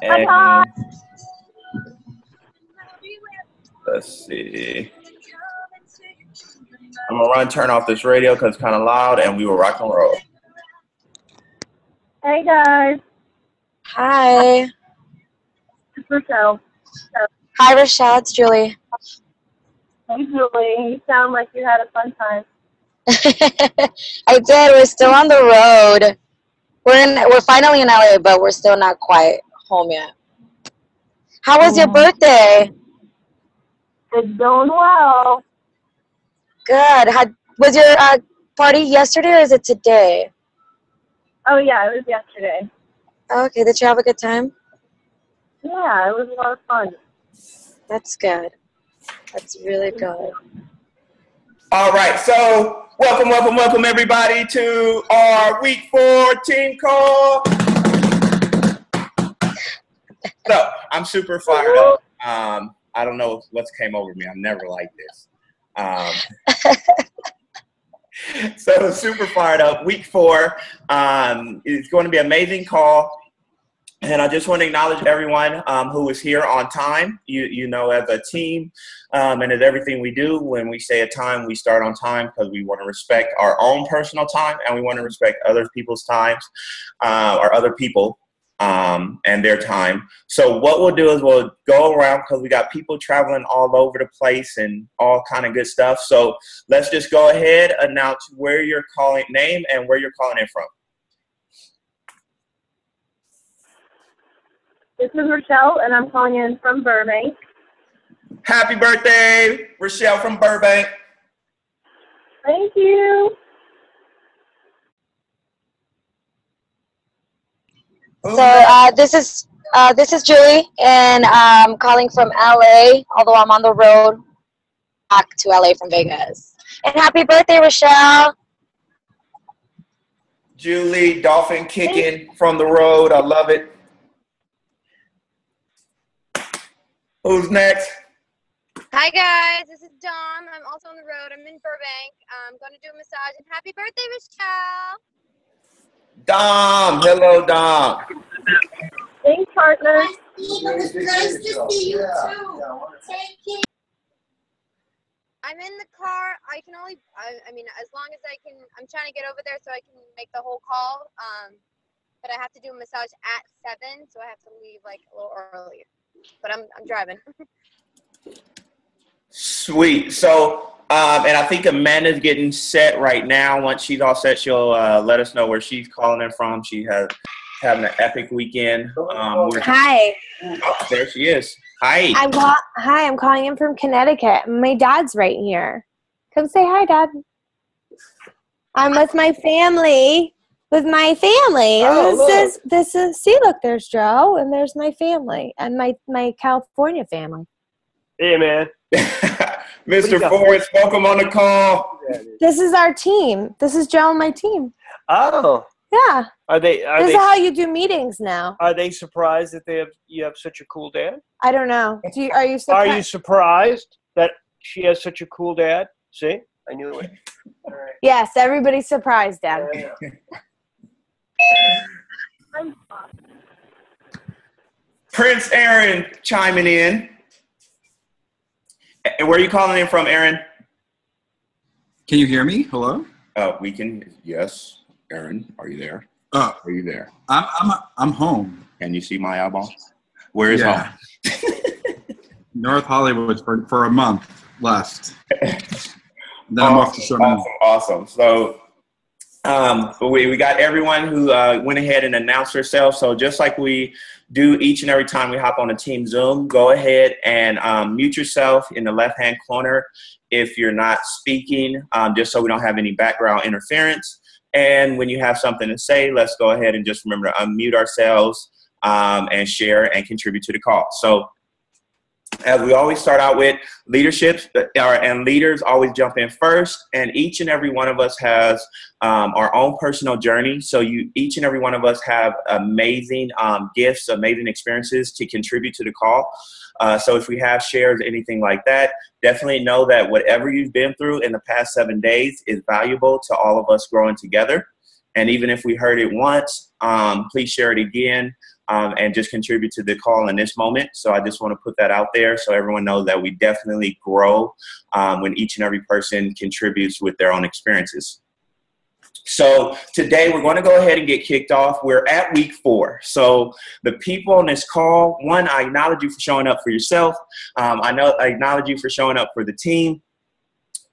And Bye-bye. let's see. I'm going to turn off this radio because it's kind of loud, and we will rock and roll. Hey, guys. Hi. It's Rachelle. Hi, Rachelle. It's Julie. Hey, Julie. You sound like you had a fun time. I did. We're still on the road. We're finally in LA, but we're still not quite home yet. How was your birthday? It's going well. Good. Was your party yesterday or is it today? Oh, yeah, it was yesterday. Okay. Did you have a good time? Yeah, it was a lot of fun. That's good. That's really good. All right, so welcome, everybody, to our Week 4 team call. So, I'm super fired up. I don't know what's came over me. I'm never like this. So, super fired up. Week 4 is going to be an amazing call. And I just want to acknowledge everyone who is here on time. You know, as a team and as everything we do, when we say a time, we start on time because we want to respect our own personal time and we want to respect other people's times or other people and their time. So what we'll do is we'll go around because we got people traveling all over the place and all kind of good stuff. So let's just go ahead, announce where you're calling, name and where you're calling in from. This is Rachelle, and I'm calling in from Burbank. Happy birthday, Rachelle from Burbank. Thank you. So this is Julie, and I'm calling from LA, although I'm on the road back to LA from Vegas. And happy birthday, Rachelle. Julie, dolphin kicking from the road. I love it. Who's next? Hi guys, this is Dom. I'm also on the road. I'm in Burbank. I'm going to do a massage. And happy birthday, Rachelle. Dom. Hello, Dom. Thanks, partner. Nice to see you too. Thank you. I'm in the car. I can only, I mean, as long as I can, I'm trying to get over there so I can make the whole call. But I have to do a massage at 7, so I have to leave like a little earlier. But I'm driving. Sweet. So, and I think Amanda's getting set right now. Once she's all set, she'll let us know where she's calling in from. She has having an epic weekend. Hi. Oh, there she is. Hi. I'm calling in from Connecticut. My dad's right here. Come say hi, Dad. I'm with my family. Oh, This is see, look, there's Joe and there's my family and my California family. Hey, man. Mr. Forrest, welcome on the call. This is our team. This is Joe and my team. Oh. Yeah. This Are is how you do meetings now. Are they surprised that you have such a cool dad? I don't know. Are you surprised? Are you surprised that she has such a cool dad? See? I knew it. All right. Yes, everybody's surprised, Dad. Prince Aaron chiming in. And where are you calling in from, Aaron? Can you hear me? Hello? We can. Yes. Aaron, are you there? Are you there? I'm home. Can you see my eyeball? Where is home? North Hollywood for a month last. Then I'm off to Sherman. Awesome. So we got everyone who went ahead and announced themselves. So just like we do each and every time we hop on a team Zoom, go ahead and mute yourself in the left-hand corner if you're not speaking, just so we don't have any background interference. And when you have something to say, let's go ahead and just remember to unmute ourselves and share and contribute to the call. So as we always start out with, leadership and leaders always jump in first, and each and every one of us has our own personal journey. So each and every one of us have amazing gifts, amazing experiences to contribute to the call. So if we have shares, anything like that, definitely know that whatever you've been through in the past 7 days is valuable to all of us growing together. And even if we heard it once, please share it again. and just contribute to the call in this moment. So I just want to put that out there so everyone knows that we definitely grow when each and every person contributes with their own experiences. So today we're going to go ahead and get kicked off. We're at week 4. So the people on this call, one, I acknowledge you for showing up for yourself. I acknowledge you for showing up for the team.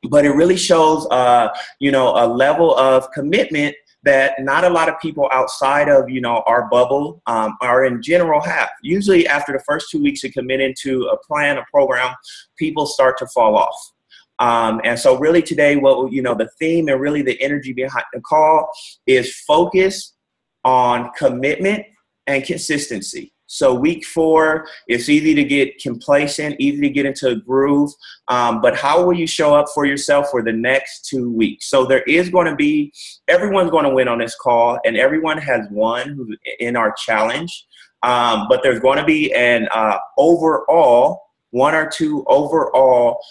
But it really shows, a level of commitment that not a lot of people outside of, our bubble are in general have. Usually after the first 2 weeks of committing to a plan, a program, people start to fall off. And so really today, the theme and really the energy behind the call is focus on commitment and consistency. So week 4, it's easy to get complacent, easy to get into a groove. But how will you show up for yourself for the next 2 weeks? So there is going to be, everyone's going to win on this call, and everyone has won who's in our challenge. But there's going to be an overall, 1 or 2 overall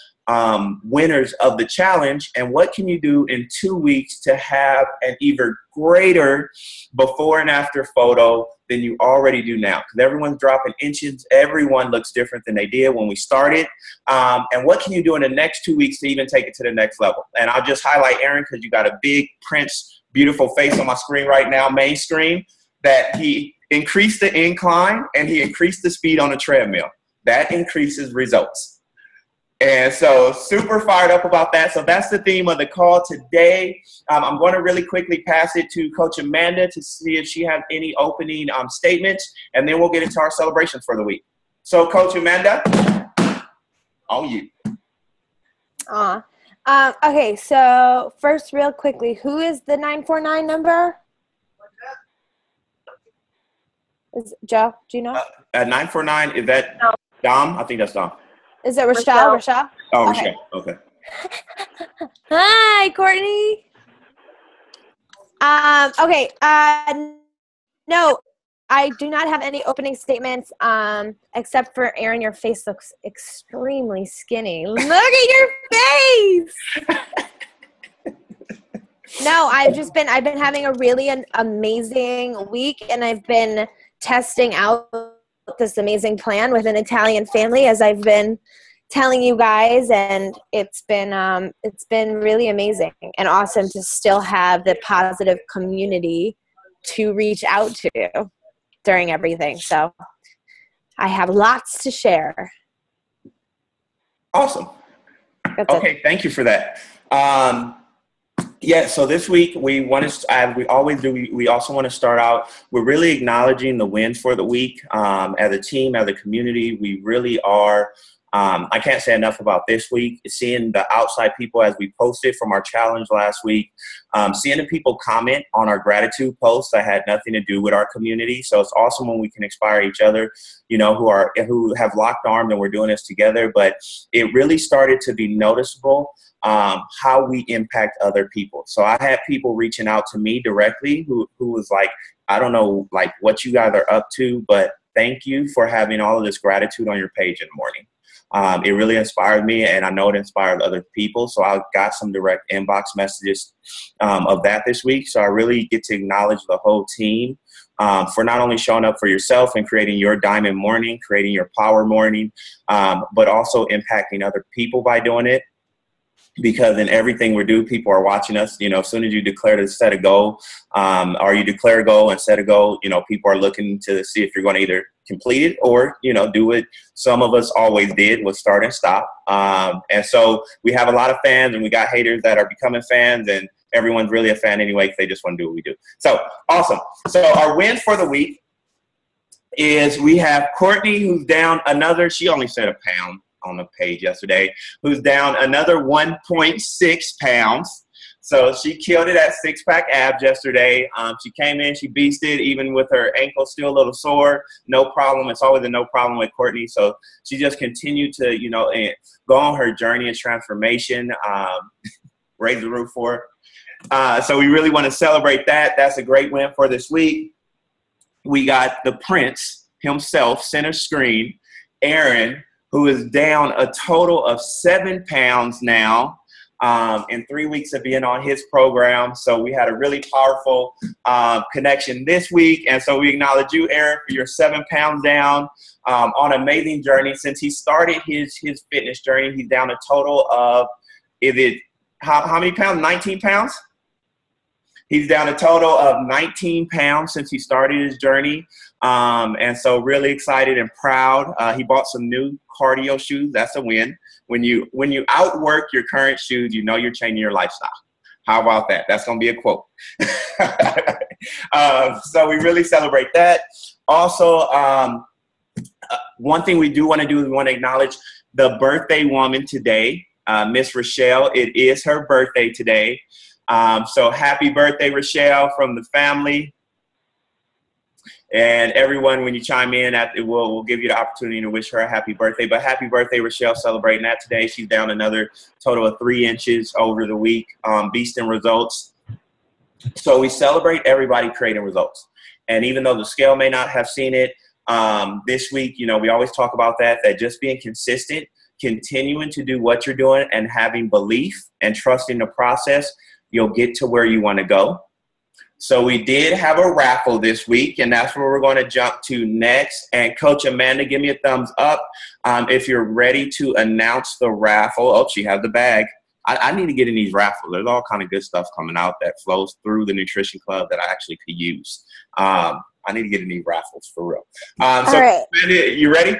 winners of the challenge. And what can you do in 2 weeks to have an even greater before and after photo than you already do now? Because everyone's dropping inches. Everyone looks different than they did when we started. And what can you do in the next 2 weeks to even take it to the next level? And I'll just highlight Aaron because you got a big Prince, beautiful face on my screen right now, main screen, that he increased the incline and he increased the speed on the treadmill. That increases results. And so super fired up about that. So that's the theme of the call today. I'm going to really quickly pass it to Coach Amanda to see if she has any opening statements, and then we'll get into our celebrations for the week. So Coach Amanda, on you. Okay, so first real quickly, who is the 949 number? Is Joe, do you know? 949, is that Dom? I think that's Dom. Is it Rachelle? Rachelle? Oh, okay. Rachelle. Okay. Hi, Courtney. Okay. No, I do not have any opening statements. Except for Aaron, your face looks extremely skinny. Look at your face. No, I've been having a really amazing week, and I've been testing out this amazing plan with an Italian family, as I've been telling you guys, and it's been really amazing and awesome to still have the positive community to reach out to during everything. So I have lots to share. Awesome. That's okay, thank you for that. Yeah, so this week we want to, as we always do, we also want to start out, we're really acknowledging the wins for the week. As a team, as a community, we really are, I can't say enough about this week, seeing the outside people as we posted from our challenge last week, seeing the people comment on our gratitude posts that had nothing to do with our community. So it's awesome when we can inspire each other, who have locked arms and we're doing this together. But it really started to be noticeable how we impact other people. So I had people reaching out to me directly who was like, I don't know, like what you guys are up to, but thank you for having all of this gratitude on your page in the morning. It really inspired me, and I know it inspired other people. So I got some direct inbox messages of that this week. So I really get to acknowledge the whole team for not only showing up for yourself and creating your diamond morning, creating your power morning, but also impacting other people by doing it. Because in everything we do, people are watching us. As soon as you declare to set a goal, or you declare a goal and set a goal, people are looking to see if you're going to either complete it or, do what some of us always did, was start and stop. And so we have a lot of fans, and we got haters that are becoming fans, and everyone's really a fan anyway because they just want to do what we do. So awesome. So our wins for the week is we have Courtney, who's down another, she only said a pound on the page yesterday, who's down another 1.6 pounds. So she killed it at 6-pack abs yesterday. She came in, she beasted, even with her ankle still a little sore. No problem. It's always a no problem with Courtney. So she just continued to, go on her journey and transformation, raise the roof for her. So we really want to celebrate that. That's a great win for this week. We got the Prince himself, center screen, Aaron, who is down a total of 7 pounds now. in 3 weeks of being on his program. So we had a really powerful connection this week. And so we acknowledge you, Eric, for your 7 pounds down on an amazing journey. Since he started his fitness journey, he's down a total of, how many pounds? 19 pounds? He's down a total of 19 pounds since he started his journey. And so really excited and proud. He bought some new cardio shoes. That's a win. When you outwork your current shoes, you know you're changing your lifestyle. How about that? That's going to be a quote. So we really celebrate that. Also, one thing we do want to do is we want to acknowledge the birthday woman today, Miss Rachelle. It is her birthday today. So happy birthday, Rachelle, from the family. And everyone, when you chime in, we'll give you the opportunity to wish her a happy birthday. But happy birthday, Rachelle, celebrating that today. She's down another total of 3 inches over the week, beasting results. So we celebrate everybody creating results. And even though the scale may not have seen it this week, you know, we always talk about that just being consistent, continuing to do what you're doing, and having belief and trusting the process, you'll get to where you want to go. So we did have a raffle this week, and that's where we're going to jump to next. And Coach Amanda, give me a thumbs up if you're ready to announce the raffle. Oh, she has the bag. I need to get in these raffles. There's all kind of good stuff coming out that flows through the Nutrition Club that I actually could use. I need to get in these raffles for real. So all right. Amanda, you ready?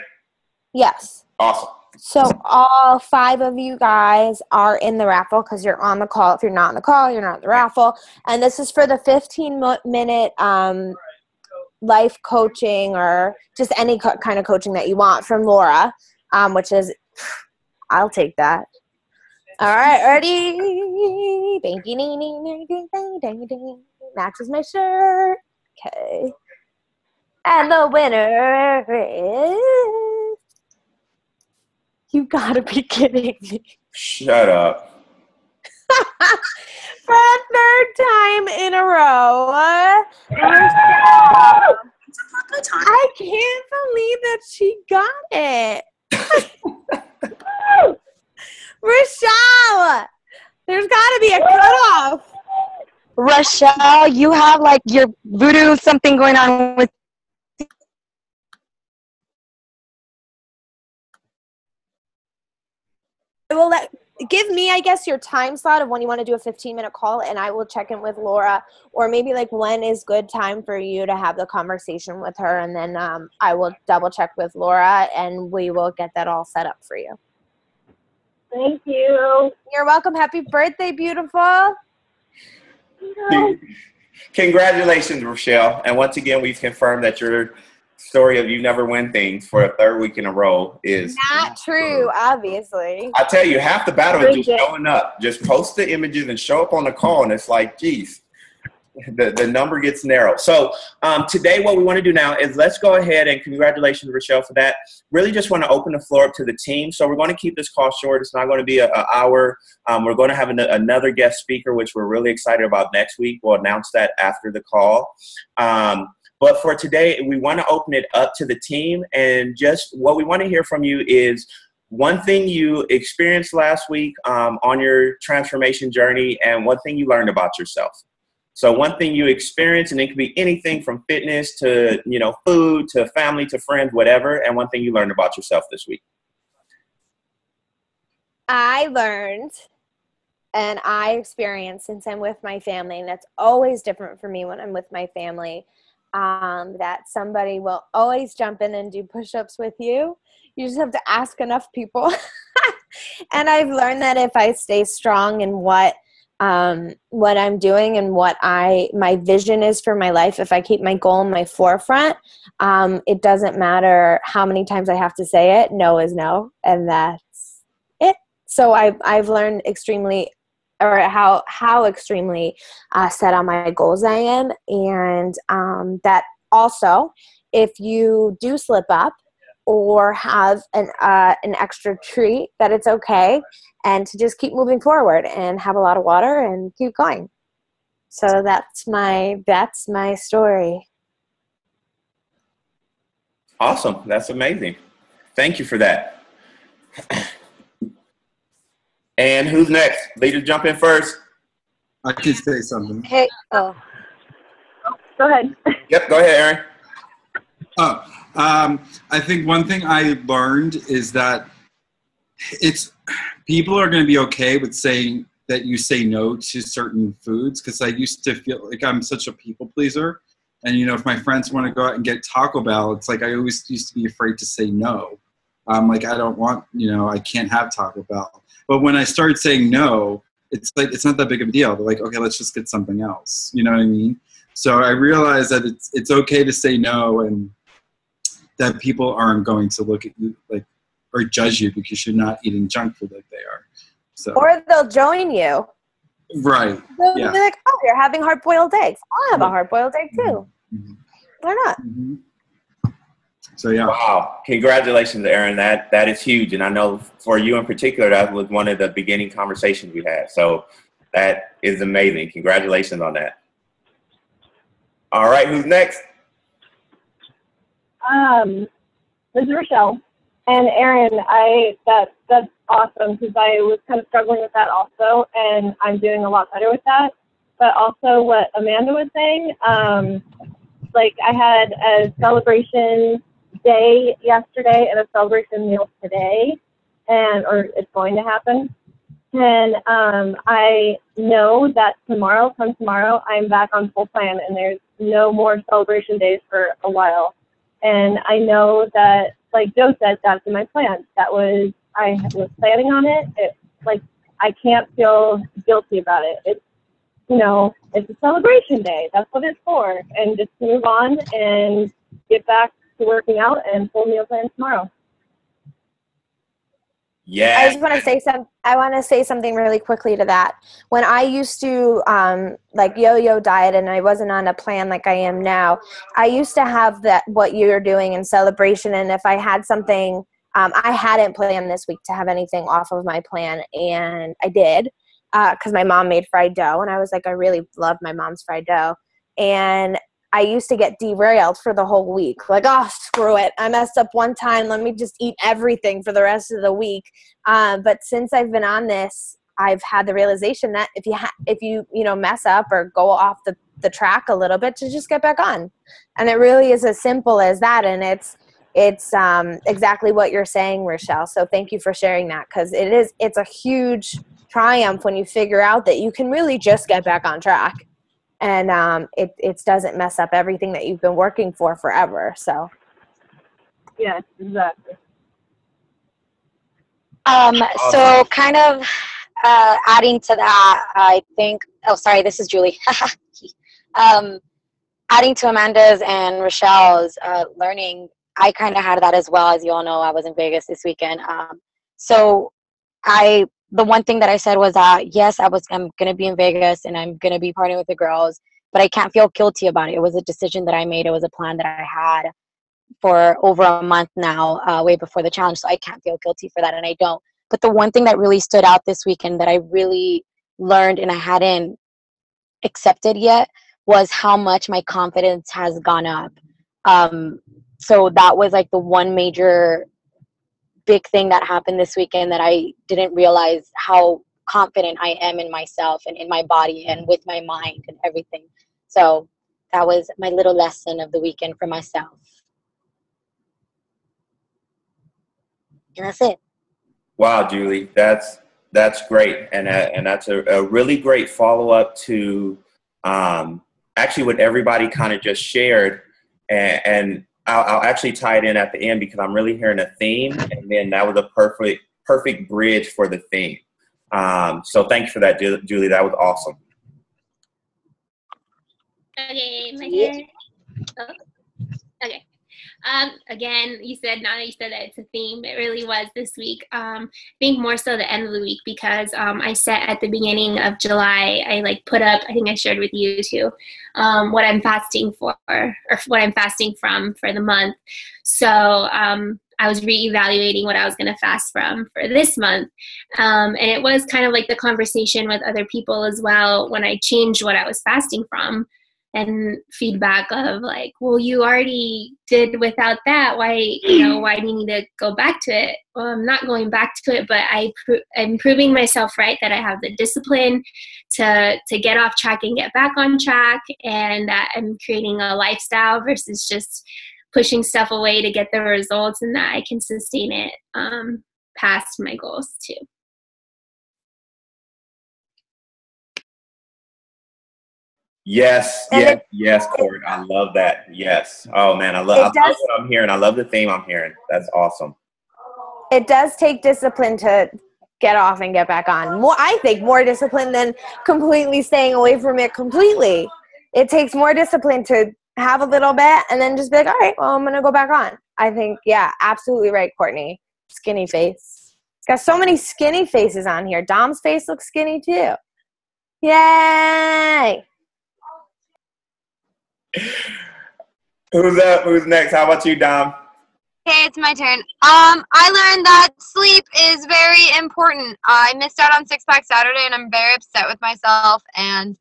Yes. Awesome. So all 5 of you guys are in the raffle because you're on the call. If you're not on the call, you're not in the raffle. And this is for the 15-minute life coaching or just any kind of coaching that you want from Laura, which is, I'll take that. All right, ready? Matches my shirt. Okay. And the winner is... You gotta be kidding me. Shut up. For a 3rd time in a row. I can't believe that she got it. Rachelle, there's gotta be a cutoff. Rachelle, you have like your voodoo something going on with. Well, give me, I guess, your time slot of when you want to do a 15-minute call, and I will check in with Laura, or maybe like when is good time for you to have the conversation with her, and then I will double check with Laura, and we will get that all set up for you. Thank you. You're welcome. Happy birthday, beautiful. Congratulations, Rachelle. And once again, we've confirmed that your story of you never win things for a 3rd week in a row is not true, obviously. I tell you, half the battle is just showing up. Just post the images and show up on the call, and it's like, geez, the number gets narrow. So today what we want to do now is let's go ahead and congratulations, Rachelle, for that. Really just want to open the floor up to the team. So we're going to keep this call short. It's not going to be an hour. We're going to have another guest speaker, which we're really excited about next week. We'll announce that after the call. But for today, we want to open it up to the team. And just what we want to hear from you is one thing you experienced last week on your transformation journey and one thing you learned about yourself. So one thing you experienced, and it could be anything from fitness to, you know, food to family to friends, whatever, and one thing you learned about yourself this week. I learned and I experienced, since I'm with my family, and that's always different for me when I'm with my family, that somebody will always jump in and do push-ups with you. You just have to ask enough people. And I've learned that if I stay strong in what I'm doing and what my vision is for my life, if I keep my goal in my forefront, it doesn't matter how many times I have to say it. No is no, and that's it. So I've learned how extremely set on my goals I am, and that also, if you do slip up or have an extra treat, that it's okay, and to just keep moving forward and have a lot of water and keep going. So that's my story. Awesome. That's amazing. Thank you for that. And who's next? Leader, jump in first. I can say something. Hey, oh. Go ahead. Yep, go ahead, Aaron. I think one thing I learned is that people are going to be okay with saying that you say no to certain foods, because I used to feel like I'm such a people pleaser. And, if my friends want to go out and get Taco Bell, it's like I always used to be afraid to say no. Like, I don't want, I can't have Taco Bell. But when I started saying no, it's like, it's not that big of a deal. They're like, okay, let's just get something else. You know what I mean? So I realized that it's okay to say no, and that people aren't going to look at you or judge you because you're not eating junk food like they are. So. Or they'll join you. Right. They'll Yeah. be like, oh, you're having hard-boiled eggs. I'll have a hard-boiled egg too. Mm-hmm. Why not? Mm-hmm. So, yeah. Wow. Congratulations, Aaron. That is huge. And I know for you in particular, that was one of the beginning conversations we had. So that is amazing. Congratulations on that. All right. Who's next? This is Rachelle. And Aaron, that's awesome, because I was kind of struggling with that also, and I'm doing a lot better with that. But also what Amanda was saying, like I had a celebration day yesterday and a celebration meal today, or it's going to happen. And I know that come tomorrow, I'm back on full plan, and there's no more celebration days for a while. And I know that, like Joe said, that's in my plan. I was planning on it. I can't feel guilty about it. It's, it's a celebration day. That's what it's for. And just move on and get back to working out and full meal plan tomorrow. Yeah. I just want to say I want to say something really quickly to that. When I used to yo-yo diet and I wasn't on a plan like I am now, I used to have what you're doing in celebration. And if I had something, I hadn't planned this week to have anything off of my plan, and I did because my mom made fried dough, and I was like, I really love my mom's fried dough, and I used to get derailed for the whole week. Like, oh, screw it. I messed up one time. Let me just eat everything for the rest of the week. But since I've been on this, I've had the realization that if you mess up or go off the track a little bit, to just get back on. And it really is as simple as that. And it's exactly what you're saying, Rachelle. So thank you for sharing that, because it's a huge triumph when you figure out that you can really just get back on track. And it doesn't mess up everything that you've been working for forever. So, yes, exactly. So kind of adding to that, I think. Oh, sorry, this is Julie. Adding to Amanda's and Rochelle's learning, I kind of had that as well. As you all know, I was in Vegas this weekend. So the one thing that I said was that, yes, I'm going to be in Vegas and I'm going to be partying with the girls, but I can't feel guilty about it. It was a decision that I made. It was a plan that I had for over a month now, way before the challenge. So I can't feel guilty for that, and I don't. But the one thing that really stood out this weekend that I really learned and I hadn't accepted yet was how much my confidence has gone up. So that was like the one major big thing that happened this weekend, that I didn't realize how confident I am in myself and in my body and with my mind and everything. So that was my little lesson of the weekend for myself. And that's it. Wow, Julie, that's great, and that's a really great follow up to actually what everybody kind of just shared, and I'll actually tie it in at the end, because I'm really hearing a theme, and then that was a perfect bridge for the theme. So thanks for that, Julie. That was awesome. Okay, my turn. Oh, okay. Again, now that you said that it's a theme, it really was this week. I think more so the end of the week, because I set at the beginning of July, I put up, I think I shared with you too, what I'm fasting for, or what I'm fasting from for the month. So I was reevaluating what I was going to fast from for this month. And it was kind of like the conversation with other people as well when I changed what I was fasting from. and feedback of like, well, you already did without that. Why do you need to go back to it? Well, I'm not going back to it, but I'm proving myself right, that I have the discipline to get off track and get back on track, and that I'm creating a lifestyle versus just pushing stuff away to get the results, and that I can sustain it past my goals too. Yes, Court. I love that. Yes. Oh man, I love what I'm hearing. I love the theme I'm hearing. That's awesome. It does take discipline to get off and get back on. I think more discipline than completely staying away from it completely. It takes more discipline to have a little bit and then just be like, all right, well, I'm going to go back on. I think, yeah, absolutely right, Courtney. Skinny face. It's got so many skinny faces on here. Dom's face looks skinny too. Yay! Who's up? Who's next? How about you, Dom? Okay, it's my turn. I learned that sleep is very important. I missed out on Six Pack Saturday, and I'm very upset with myself. And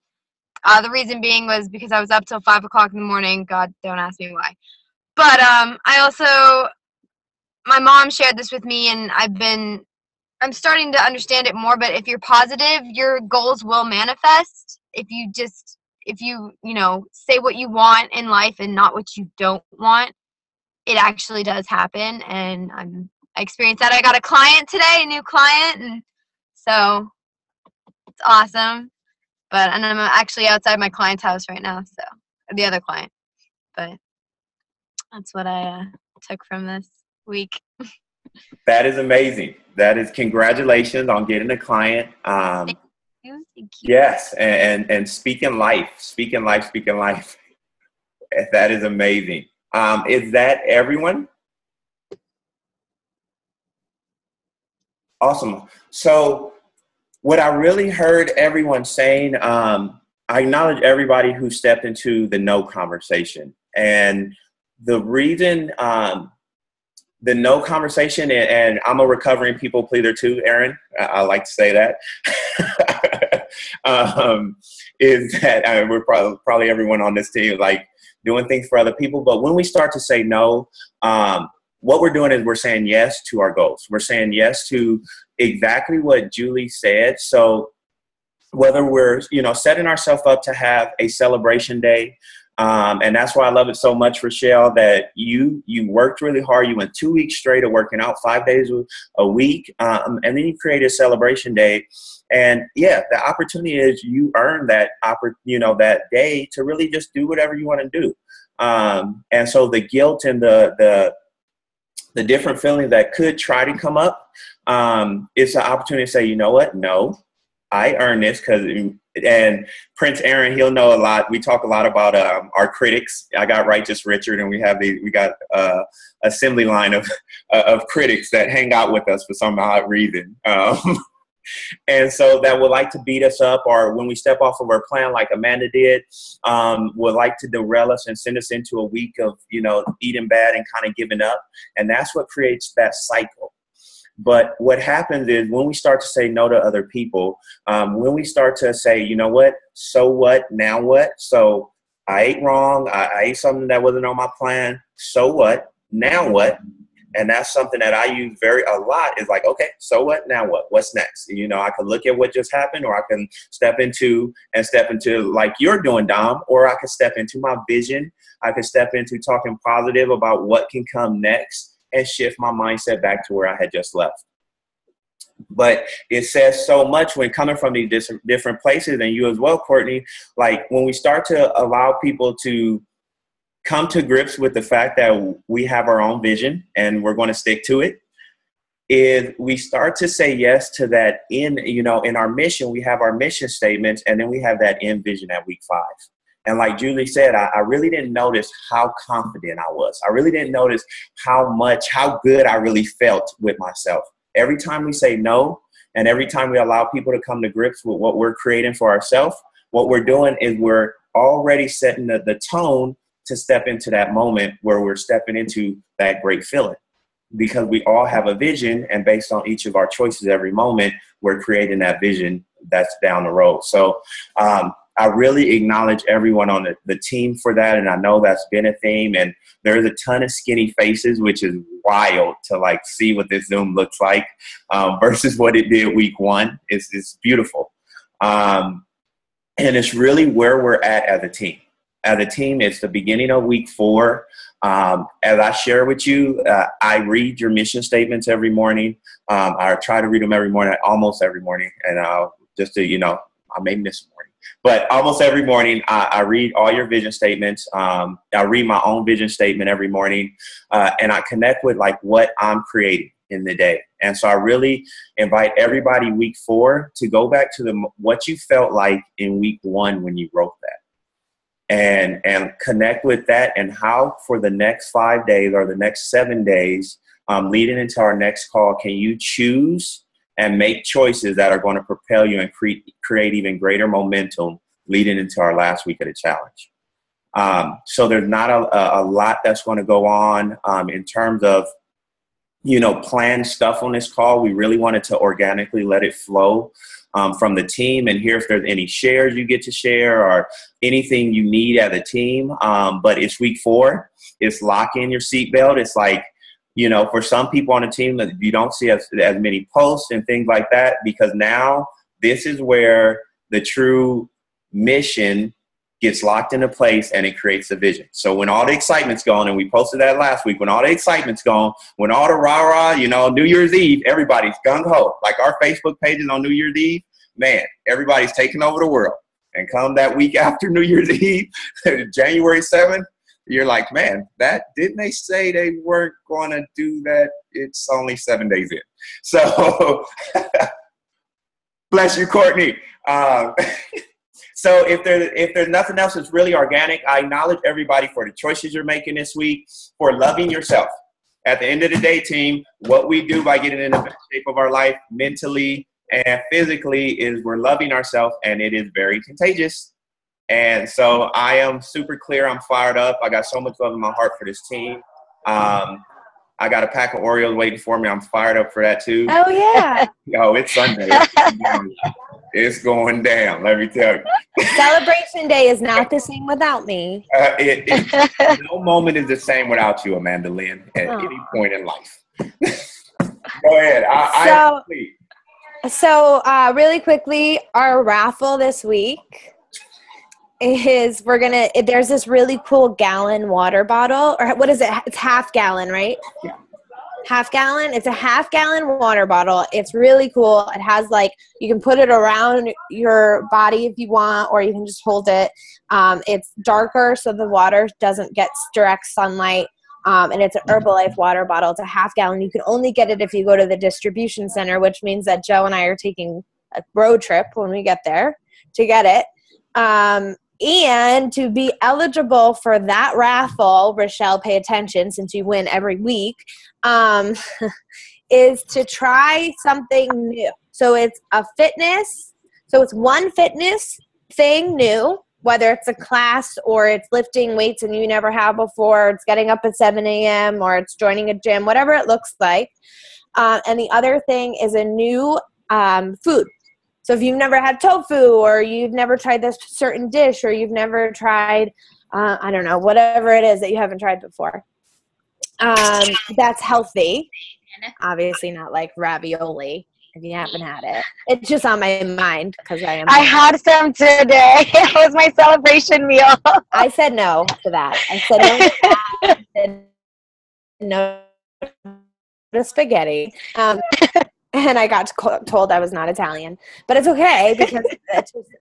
the reason being was because I was up till 5 o'clock in the morning. God, don't ask me why. But my mom shared this with me, and I'm starting to understand it more. But if you're positive, your goals will manifest. If you say what you want in life and not what you don't want, it actually does happen. And I experienced that. I got a client today, a new client, and so it's awesome. And I'm actually outside my client's house right now, so the other client. But that's what I took from this week. That is amazing. That is, congratulations on getting a client. Thank you. Yes, and speaking life. That is amazing. Is that everyone? Awesome. So what I really heard everyone saying, I acknowledge everybody who stepped into the no conversation. And the reason the no conversation, and I'm a recovering people pleaser too, Aaron, I like to say that, is that we're probably everyone on this team like doing things for other people. But when we start to say no, what we're doing is we're saying yes to our goals. We're saying yes to exactly what Julie said. So whether we're, setting ourselves up to have a celebration day, and that's why I love it so much, Rachelle, that you worked really hard. You went 2 weeks straight of working out 5 days a week, and then you created a celebration day. And yeah, the opportunity is you earn that that day to really just do whatever you want to do. And so the guilt and the different feelings that could try to come up, it's an opportunity to say, you know what? No, I earned this and Prince Aaron, he'll know a lot. We talk a lot about our critics. I got Righteous Richard, and we got assembly line of critics that hang out with us for some odd reason. And so that would like to beat us up, or when we step off of our plan like Amanda did, would like to derail us and send us into a week of, eating bad and kind of giving up. And that's what creates that cycle. But what happens is when we start to say no to other people, when we start to say, you know what, so what, now what? So I ate wrong. I ate something that wasn't on my plan. So what, now what? And that's something that I use a lot is like, okay, so what, now what? What's next? I could look at what just happened, or I can step into like you're doing, Dom, or I could step into my vision. I could step into talking positive about what can come next and shift my mindset back to where I had just left. But it says so much when coming from these different places, and you as well, Courtney, like when we start to allow people to come to grips with the fact that we have our own vision and we're going to stick to it, is we start to say yes to that in our mission. We have our mission statements, and then we have that end vision at week 5. And like Julie said, I really didn't notice how confident I was. I really didn't notice how good I really felt with myself. Every time we say no, and every time we allow people to come to grips with what we're creating for ourselves, what we're doing is we're already setting the tone to step into that moment where we're stepping into that great feeling. Because we all have a vision, and based on each of our choices every moment, we're creating that vision that's down the road. So I really acknowledge everyone on the team for that. And I know that's been a theme. And there's a ton of skinny faces, which is wild to like see what this Zoom looks like versus what it did week one. It's beautiful. And it's really where we're at as a team. As a team, it's the beginning of week 4. As I share with you, I read your mission statements every morning. I try to read them every morning, almost every morning. And just to, I may miss a morning. But almost every morning, I read all your vision statements. I read my own vision statement every morning. And I connect with like what I'm creating in the day. And so I really invite everybody week 4 to go back to what you felt like in week 1 when you wrote that. And connect with that, and how for the next 5 days or the next 7 days, leading into our next call, can you choose and make choices that are going to propel you and create even greater momentum leading into our last week of the challenge. So there's not a lot that's going to go on in terms of, planned stuff on this call. We really wanted to organically let it flow from the team, and hear if there's any shares you get to share or anything you need as a team. But it's week 4. It's lock in your seatbelt. It's like, for some people on the team, you don't see as many posts and things like that, because now this is where the true mission gets locked into place and it creates a vision. So when all the excitement's gone, and we posted that last week, when all the excitement's gone, when all the rah-rah, New Year's Eve, everybody's gung-ho. Like our Facebook pages on New Year's Eve, man, everybody's taking over the world. And come that week after New Year's Eve, January 7th, you're like, man, didn't they say they weren't going to do that? It's only 7 days in. So bless you, Courtney. So if there's nothing else that's really organic, I acknowledge everybody for the choices you're making this week, for loving yourself. At the end of the day, team, what we do by getting in the best shape of our life mentally and physically is we're loving ourselves, and it is very contagious. And so I am super clear. I'm fired up. I got so much love in my heart for this team. I got a pack of Oreos waiting for me. I'm fired up for that too. Oh, yeah. It's Sunday. It's going down, let me tell you. Celebration Day is not the same without me. No moment is the same without you, Amanda Lynn, at any point in life. Go ahead. So really quickly, our raffle this week is there's this really cool gallon water bottle, or what is it? It's half gallon, right? Yeah. Half gallon. It's a half gallon water bottle. It's really cool. It has you can put it around your body if you want, or you can just hold it. It's darker so the water doesn't get direct sunlight. And it's an Herbalife water bottle. It's a half gallon. You can only get it if you go to the distribution center, which means that Joe and I are taking a road trip when we get there to get it. And to be eligible for that raffle, Rachelle, pay attention since you win every week, is to try something new. So it's it's one fitness thing new, whether it's a class or it's lifting weights and you never have before, it's getting up at 7 a.m. or it's joining a gym, whatever it looks like. And the other thing is a new food. So if you've never had tofu, or you've never tried this certain dish, or you've never tried, I don't know, whatever it is that you haven't tried before, that's healthy. Obviously not like ravioli if you haven't had it. It's just on my mind because I had some today. It was my celebration meal. I said no to that. I said no to that. I said no to spaghetti. And I got told I was not Italian, but it's okay because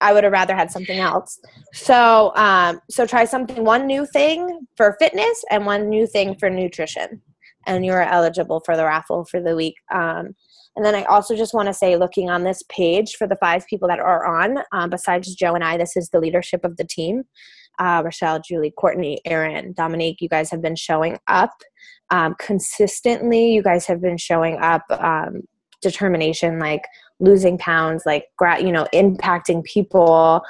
I would have rather had something else. So try one new thing for fitness and one new thing for nutrition, and you're eligible for the raffle for the week. And then I also just want to say, looking on this page for the 5 people that are on, besides Joe and I, this is the leadership of the team. Rachelle, Julie, Courtney, Aaron, Dominique, you guys have been showing up consistently. You guys have been showing up determination, losing pounds, impacting people,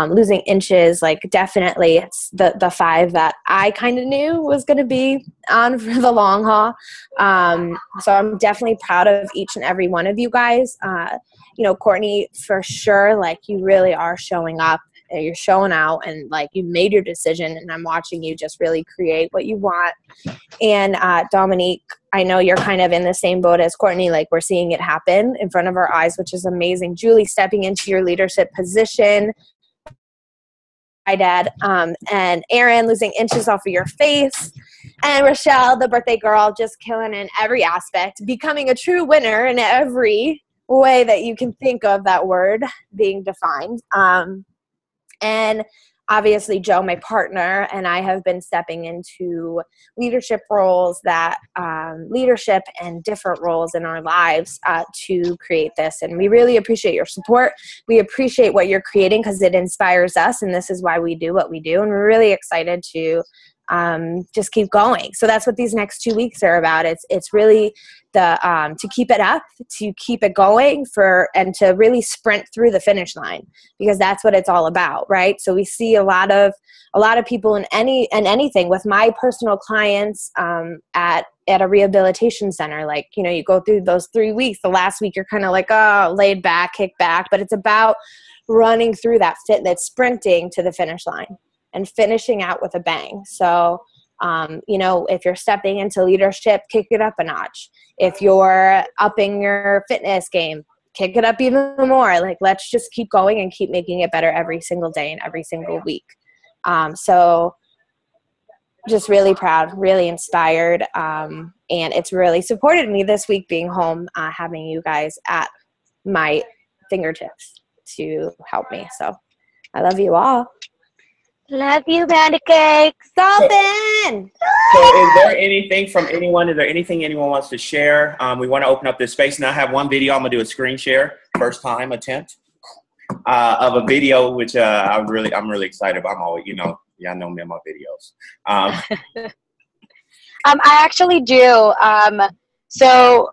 losing inches, definitely it's the 5 that I kind of knew was going to be on for the long haul. So I'm definitely proud of each and every one of you guys. Courtney, for sure, you really are showing up and you're showing out, and like you made your decision, and I'm watching you just really create what you want. And Dominique, I know you're kind of in the same boat as Courtney. Like, we're seeing it happen in front of our eyes, which is amazing. Julie stepping into your leadership position. Hi, Dad. And Aaron losing inches off of your face. And Rachelle, the birthday girl, just killing in every aspect, becoming a true winner in every way that you can think of that word being defined. And obviously, Joe, my partner, and I have been stepping into leadership roles leadership and different roles in our lives to create this. And we really appreciate your support. We appreciate what you're creating because it inspires us, and this is why we do what we do. And we're really excited to just keep going. So that's what these next 2 weeks are about. It's really to keep it up, to keep it going and to really sprint through the finish line, because that's what it's all about, right? So we see a lot of people in anything with my personal clients at a rehabilitation center. Like, you know, you go through those 3 weeks. The last week you're kind of like, oh, laid back, kick back, but it's about running through that sprinting to the finish line and finishing out with a bang. So, you know, if you're stepping into leadership, kick it up a notch. If you're upping your fitness game, kick it up even more. Like, let's just keep going and keep making it better every single day and every single week. So just really proud, really inspired. And it's really supported me this week being home, having you guys at my fingertips to help me. So I love you all. Love you, pancakes. Dolphin! So is there anything from anyone? Is there anything anyone wants to share? We want to open up this space. Now I have one video. I'm going to do a screen share. First time attempt of a video, which I'm really excited about. I'm always, you know, y'all know me in my videos. I actually do. So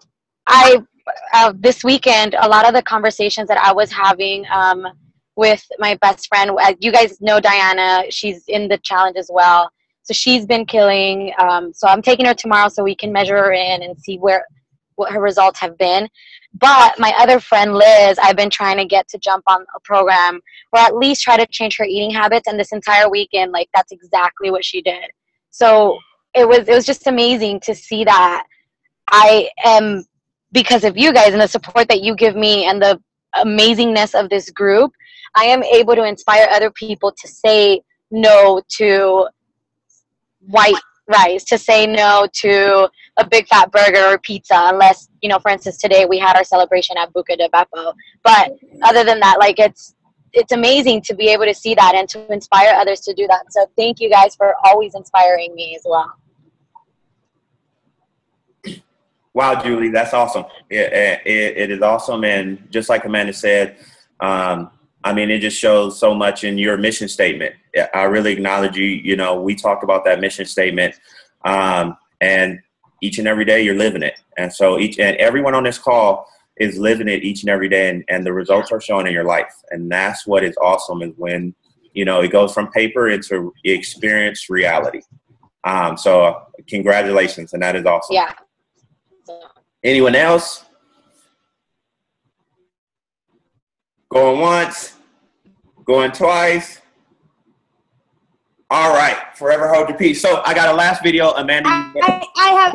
this weekend, a lot of the conversations that I was having with my best friend, you guys know Diana, she's in the challenge as well. So she's been killing. So I'm taking her tomorrow so we can measure her in and see what her results have been. But my other friend, Liz, I've been trying to get to jump on a program or at least try to change her eating habits. And this entire weekend, like, that's exactly what she did. So it was just amazing to see that I am, because of you guys and the support that you give me and the amazingness of this group, I am able to inspire other people to say no to white rice, to say no to a big fat burger or pizza, unless, you know, for instance, today we had our celebration at Buca de Beppo. But other than that, like, it's amazing to be able to see that and to inspire others to do that. So thank you guys for always inspiring me as well. Wow, Julie, that's awesome. It is awesome. And just like Amanda said, I mean, it just shows so much in your mission statement. I really acknowledge you. You know, we talked about that mission statement, and each and every day you're living it. And so everyone on this call is living it each and every day, and the results are showing in your life. And that's what is awesome, is when, you know, it goes from paper into experienced reality. So congratulations, and that is awesome. Yeah. Anyone else? Going once, going twice. All right, forever hold your peace. So I got a last video, Amanda. I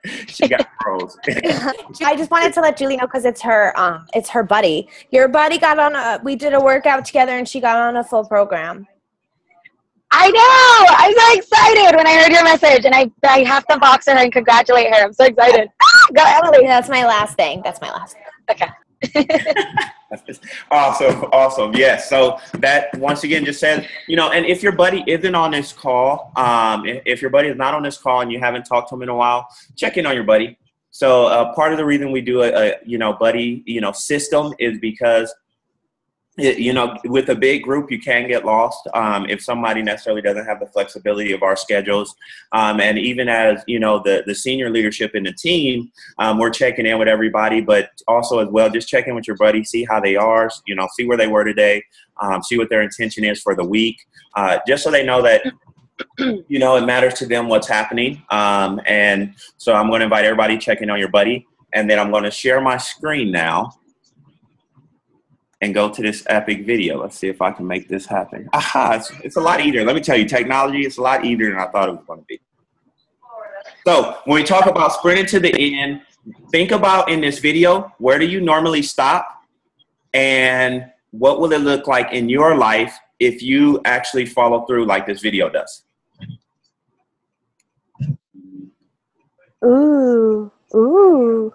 have. She got pros. I just wanted to let Julie know because it's her buddy. Your buddy got on we did a workout together and she got on a full program. I know! I'm so excited when I heard your message, and I have to box her and congratulate her. I'm so excited. Go, Emily. That's my last thing. Okay. Awesome. Yes. So that once again just says, you know, and if your buddy isn't on this call, if your buddy is not on this call and you haven't talked to him in a while, check in on your buddy. So part of the reason we do a buddy, system is because, with a big group, you can get lost if somebody necessarily doesn't have the flexibility of our schedules. And even as, the senior leadership in the team, we're checking in with everybody, but also as well, just check in with your buddy, see how they are, see where they were today, see what their intention is for the week, just so they know that, it matters to them what's happening. And so I'm going to invite everybody to check in on your buddy. And then I'm going to share my screen now and go to this epic video. Let's see if I can make this happen. Aha, it's a lot easier. Let me tell you, technology is a lot easier than I thought it was going to be. So when we talk about sprinting to the end, think about in this video, where do you normally stop? And what will it look like in your life if you actually follow through like this video does? Ooh, ooh.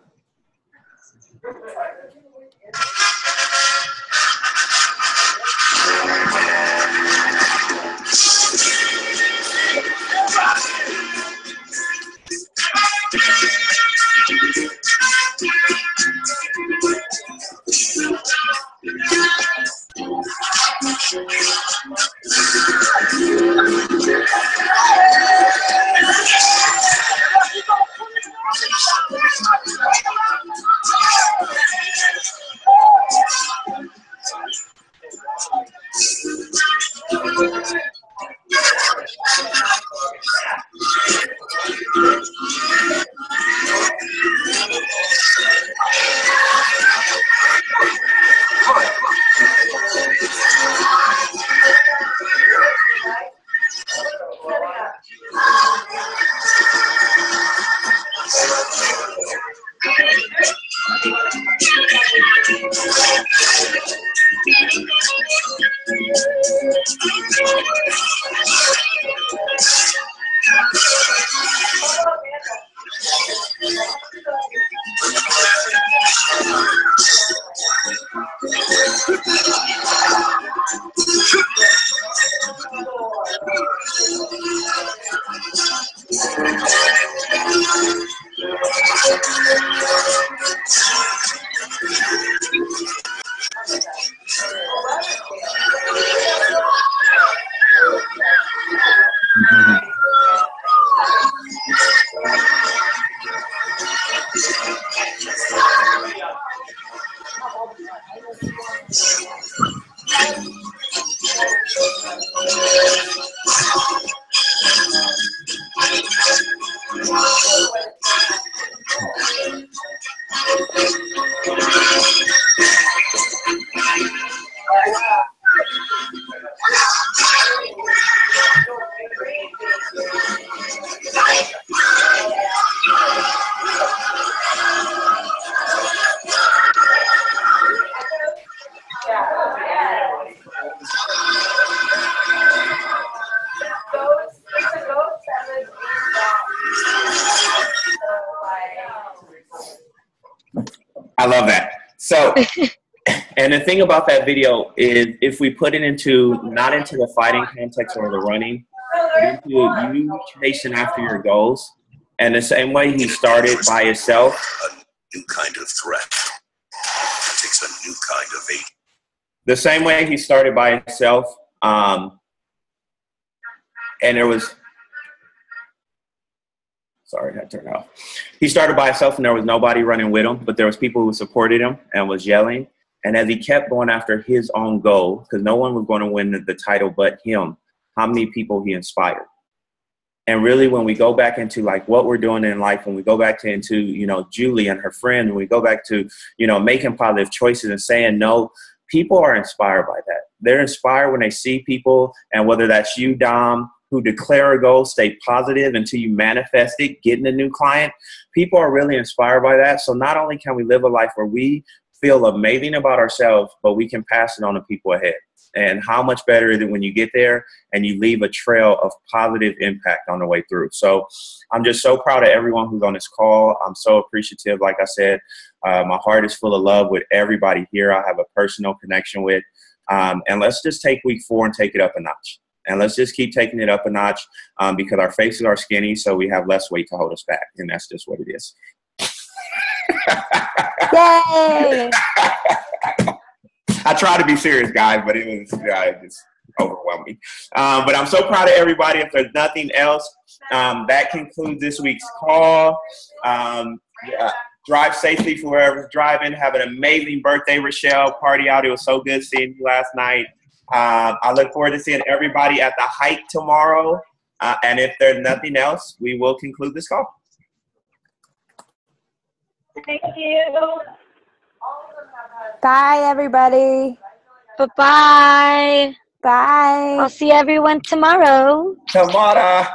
I love that. So, and the thing about that video is if we put it into, not into the fighting context or the running, but into you chasing after your goals. And the same way he started by himself. A new kind of threat. It takes a new kind of aid. The same way he started by himself. And there was, sorry, I turned it off. He started by himself and there was nobody running with him, but there was people who supported him and was yelling. And as he kept going after his own goal, because no one was going to win the title but him, how many people he inspired. And really, when we go back into like what we're doing in life, when we go back to into, you know, Julie and her friend, when we go back to, you know, making positive choices and saying no, people are inspired by that. They're inspired when they see people, and whether that's you, Dom, who declare a goal, stay positive until you manifest it, getting a new client. People are really inspired by that. So not only can we live a life where we feel amazing about ourselves, but we can pass it on to people ahead. And how much better is it when you get there and you leave a trail of positive impact on the way through. So I'm just so proud of everyone who's on this call. I'm so appreciative. Like I said, my heart is full of love with everybody here. I have a personal connection with. And let's just take week 4 and take it up a notch. And let's just keep taking it up a notch because our faces are skinny, so we have less weight to hold us back. And that's just what it is. Yay! I try to be serious, guys, but it was just overwhelming. But I'm so proud of everybody. If there's nothing else, that concludes this week's call. Drive safely for whoever's driving. Have an amazing birthday, Rachelle. Party out. It was so good seeing you last night. I look forward to seeing everybody at the hike tomorrow. And if there's nothing else, we will conclude this call. Thank you. Bye, everybody. Bye-bye. Bye. I'll see everyone tomorrow. Tamara.